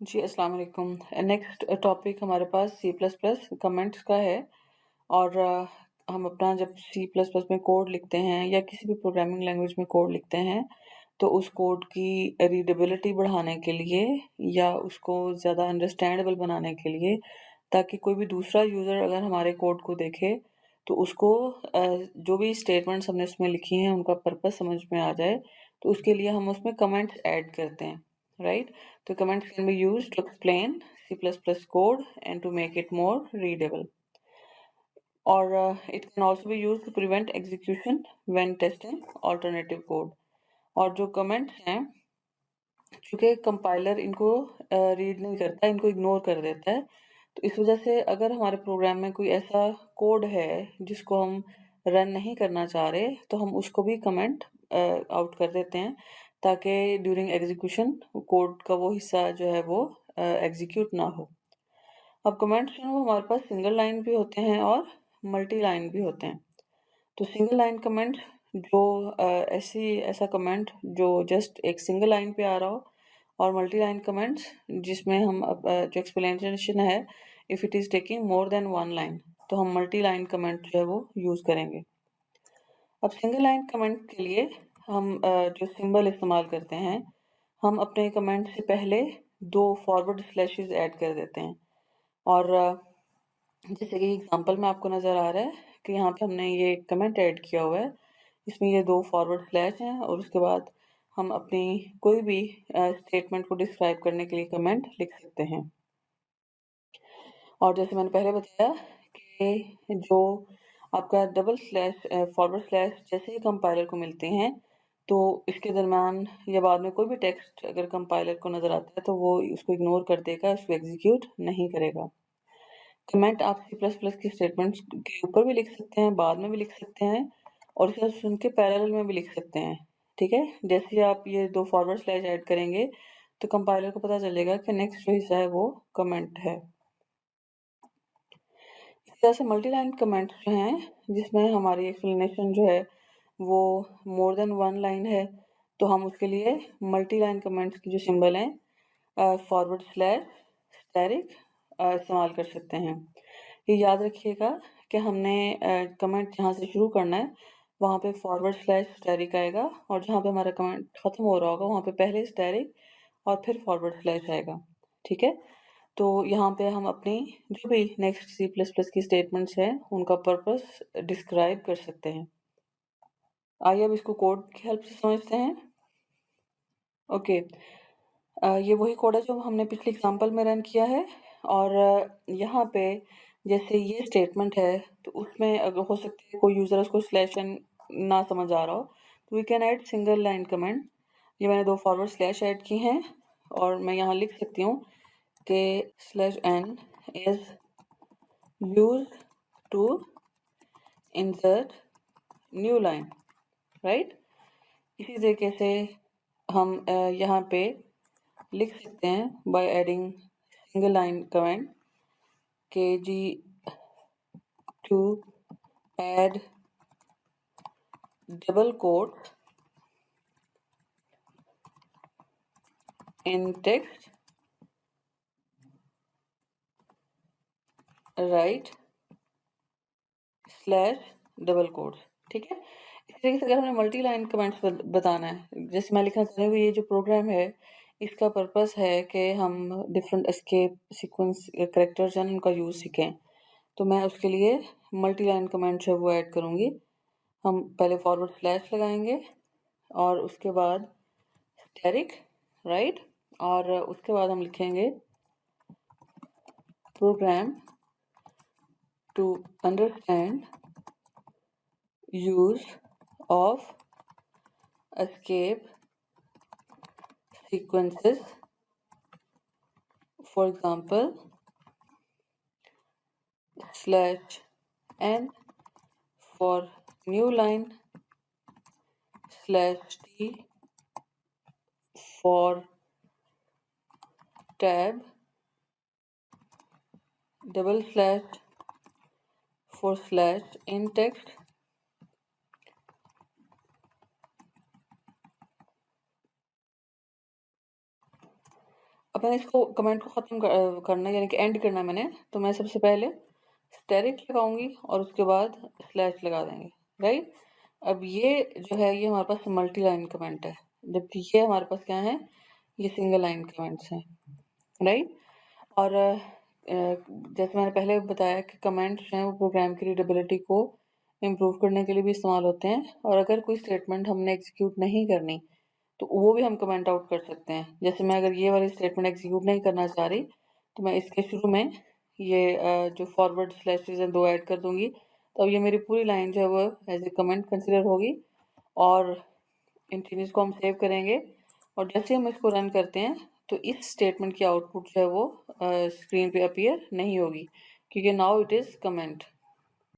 जी, अस्सलाम वालेकुम। Next topic हमारे पास सी प्लस प्लस कमेंट्स का है। और हम अपना जब सी प्लस प्लस में कोड लिखते हैं या किसी भी प्रोग्रामिंग लैंग्वेज में कोड लिखते हैं, तो उस कोड की रीडेबिलिटी बढ़ाने के लिए या उसको ज़्यादा अंडरस्टैंडेबल बनाने के लिए, ताकि कोई भी दूसरा यूज़र अगर हमारे कोड को देखे, तो उसको जो भी स्टेटमेंट्स हमने उसमें लिखी हैं, उनका पर्पस समझ में आ जाए, तो उसके लिए हम उसमें कमेंट्स ऐड करते हैं, right? The comments can be used to explain C++ code and to make it more readable. Or it can also be used to prevent execution when testing alternative code. और जो comments हैं, चूंकि compiler इनको read नहीं करता, इनको ignore कर देता है, तो इस वजह से अगर हमारे प्रोग्राम में कोई ऐसा कोड है जिसको हम रन नहीं करना चाह रहे, तो हम उसको भी कमेंट आउट कर देते हैं, ताकि ड्यूरिंग एग्जीक्यूशन कोड का वो हिस्सा जो है वो एग्जीक्यूट ना हो। अब कमेंट्स जो हैं वो हमारे पास सिंगल लाइन भी होते हैं और मल्टी लाइन भी होते हैं। तो सिंगल लाइन कमेंट जो ऐसा कमेंट जो जस्ट एक सिंगल लाइन पे आ रहा हो, और मल्टी लाइन कमेंट्स जिसमें हम जो एक्सप्लेनेशन है, if it is taking more than one line, तो हम मल्टी लाइन कमेंट जो है वो यूज़ करेंगे। अब सिंगल लाइन कमेंट के लिए हम जो सिंबल इस्तेमाल करते हैं, हम अपने कमेंट से पहले 2 फॉरवर्ड स्लैशेस ऐड कर देते हैं। और जैसे कि एग्जांपल में आपको नज़र आ रहा है कि यहाँ पे हमने ये कमेंट ऐड किया हुआ है, इसमें ये 2 फॉरवर्ड स्लैश हैं, और उसके बाद हम अपनी कोई भी स्टेटमेंट को डिस्क्राइब करने के लिए कमेंट लिख सकते हैं। और जैसे मैंने पहले बताया कि जो आपका डबल स्लैश फॉरवर्ड स्लैश जैसे ही कंपाइलर को मिलते हैं, तो इसके दरमियान या बाद में कोई भी टेक्स्ट अगर कंपाइलर को नज़र आता है, तो वो उसको इग्नोर कर देगा, उसको एग्जीक्यूट नहीं करेगा। कमेंट आप सी प्लस प्लस की स्टेटमेंट्स के ऊपर भी लिख सकते हैं, बाद में भी लिख सकते हैं, और इसे सुन के पैरेलल में भी लिख सकते हैं। ठीक है? जैसे ही आप ये 2 फॉरवर्ड स्लैश ऐड करेंगे, तो कंपाइलर को पता चलेगा कि नेक्स्ट जो हिस्सा है वो कमेंट है। इस तरह से मल्टी लाइन कमेंट्स जो हैं, जिसमें हमारी एक्सप्लेनेशन जो है वो मोर देन वन लाइन है, तो हम उसके लिए मल्टी लाइन कमेंट्स की जो सिंबल हैं फॉरवर्ड स्लैश स्टैरिक इस्तेमाल कर सकते हैं। ये याद रखिएगा कि हमने कमेंट जहाँ से शुरू करना है, वहाँ पे फॉरवर्ड स्लैश स्टैरिक आएगा, और जहाँ पे हमारा कमेंट ख़त्म हो रहा होगा, वहाँ पे पहले स्टैरिक और फिर फॉरवर्ड स्लैश आएगा। ठीक है? तो यहाँ पे हम अपनी जो भी नेक्स्ट सी प्लस प्लस की स्टेटमेंट्स हैं, उनका पर्पस डिस्क्राइब कर सकते हैं। आइए अब इसको कोड की हेल्प से समझते हैं। ओके, ये वही कोड है जो हमने पिछले एग्जांपल में रन किया है, और यहाँ पे जैसे ये स्टेटमेंट है, तो उसमें अगर हो सकता है कोई यूज़र उसको स्लैश एन ना समझ आ रहा हो, तो we can add single line comment. ये मैंने 2 फॉरवर्ड स्लैश ऐड की हैं, और मैं यहाँ लिख सकती हूँ कि slash n is used to insert new line, right? इसी तरीके से हम यहाँ पे लिख सकते हैं by adding single line comment के जी to add double quotes in text write slash double quotes. ठीक है? इस तरीके से अगर हमें मल्टी लाइन कमेंट्स बताना है, जैसे मैं लिखना चाह रही हूँ, ये जो प्रोग्राम है, इसका पर्पस है कि हम डिफरेंट एस्केप सीक्वेंस कैरेक्टर्स हैं उनका यूज़ सीखें, तो मैं उसके लिए मल्टी लाइन कमेंट जो है वो ऐड करूँगी। हम पहले फॉरवर्ड स्लैश लगाएंगे, और उसके बाद स्टैरिक, राइट, और उसके बाद हम लिखेंगे program to understand use of escape sequences, for example slash n for new line slash t for tab double slash for slash in text अपन इसको कमेंट को ख़त्म करना है, यानी कि एंड करना है मैंने, तो मैं सबसे पहले स्टेरिक लगाऊंगी और उसके बाद स्लैश लगा देंगे, राइट। अब ये जो है ये हमारे पास मल्टी लाइन कमेंट है, जबकि ये हमारे पास क्या है, ये सिंगल लाइन कमेंट्स हैं, राइट। और जैसे मैंने पहले बताया कि कमेंट्स हैं वो प्रोग्राम की रीडेबिलिटी को इम्प्रूव करने के लिए भी इस्तेमाल होते हैं, और अगर कोई स्टेटमेंट हमने एग्जीक्यूट नहीं करनी तो वो भी हम कमेंट आउट कर सकते हैं। जैसे मैं अगर ये वाली स्टेटमेंट एग्जीक्यूट नहीं करना चाह रही तो मैं इसके शुरू में ये जो फॉरवर्ड स्लैशेस हैं 2 ऐड कर दूंगी, तो अब ये मेरी पूरी लाइन जो है वो एज ए कमेंट कंसिडर होगी। और इन चेंजेस को हम सेव करेंगे और जैसे हम इसको रन करते हैं तो इस स्टेटमेंट की आउटपुट जो है वो स्क्रीन पे अपीयर नहीं होगी, क्योंकि नाउ इट इज़ कमेंट।